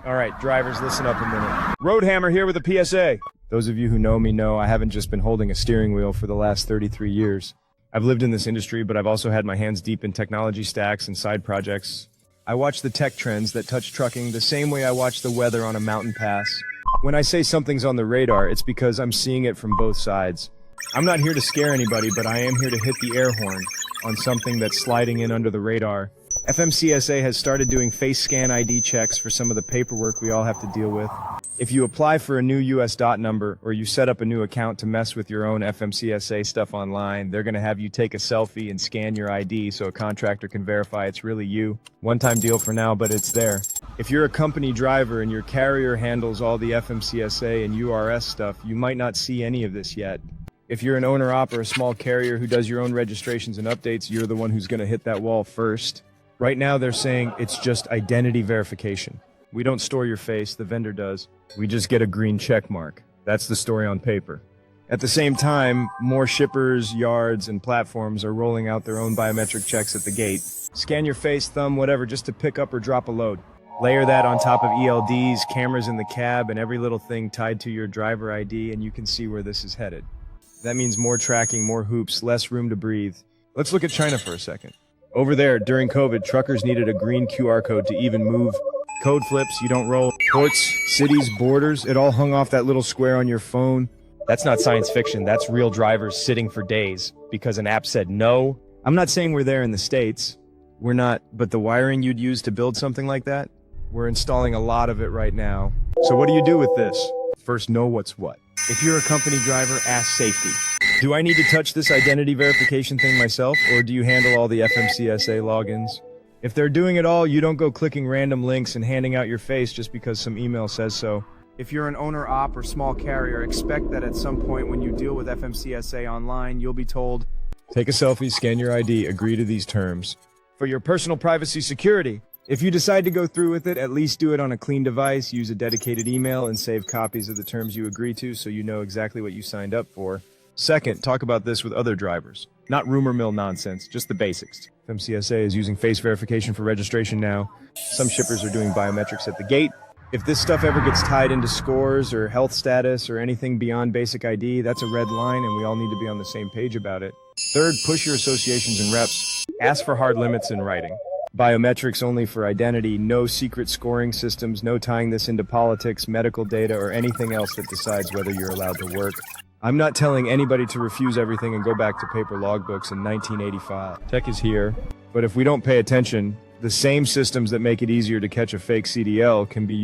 All right, drivers, listen up a minute. Roadhammer here with a PSA. Those of you who know me know I haven't just been holding a steering wheel for the last 33 years. I've lived in this industry, but I've also had my hands deep in technology stacks and side projects. I watch the tech trends that touch trucking the same way I watch the weather on a mountain pass. When I say something's on the radar, it's because I'm seeing it from both sides. I'm not here to scare anybody, but I am here to hit the air horn on something that's sliding in under the radar. FMCSA has started doing face scan ID checks for some of the paperwork we all have to deal with. If you apply for a new US DOT number or you set up a new account to mess with your own FMCSA stuff online, they're going to have you take a selfie and scan your ID so a contractor can verify it's really you. One-time deal for now, but it's there. If you're a company driver and your carrier handles all the FMCSA and URS stuff, you might not see any of this yet. If you're an owner-op or a small carrier who does your own registrations and updates, you're the one who's going to hit that wall first. Right now, they're saying it's just identity verification. We don't store your face, the vendor does. We just get a green check mark. That's the story on paper. At the same time, more shippers, yards, and platforms are rolling out their own biometric checks at the gate. Scan your face, thumb, whatever, just to pick up or drop a load. Layer that on top of ELDs, cameras in the cab, and every little thing tied to your driver ID, and you can see where this is headed. That means more tracking, more hoops, less room to breathe. Let's look at China for a second. Over there, during COVID, truckers needed a green QR code to even move. Code flips, you don't roll. Ports, cities, borders, it all hung off that little square on your phone. That's not science fiction, that's real drivers sitting for days because an app said no. I'm not saying we're there in the States. We're not, but the wiring you'd use to build something like that, we're installing a lot of it right now. So what do you do with this? First, know what's what. If you're a company driver, ask safety. Do I need to touch this identity verification thing myself, or do you handle all the FMCSA logins? If they're doing it all, you don't go clicking random links and handing out your face just because some email says so. If you're an owner-op or small carrier, expect that at some point when you deal with FMCSA online, you'll be told, take a selfie, scan your ID, agree to these terms. For your personal privacy security, if you decide to go through with it, at least do it on a clean device, use a dedicated email, and save copies of the terms you agree to so you know exactly what you signed up for. Second, talk about this with other drivers. Not rumor mill nonsense, just the basics. FMCSA is using face verification for registration now. Some shippers are doing biometrics at the gate. If this stuff ever gets tied into scores or health status or anything beyond basic ID, that's a red line and we all need to be on the same page about it. Third, push your associations and reps. Ask for hard limits in writing. Biometrics only for identity, no secret scoring systems, no tying this into politics, medical data, or anything else that decides whether you're allowed to work. I'm not telling anybody to refuse everything and go back to paper logbooks in 1985. Tech is here, but if we don't pay attention, the same systems that make it easier to catch a fake CDL can be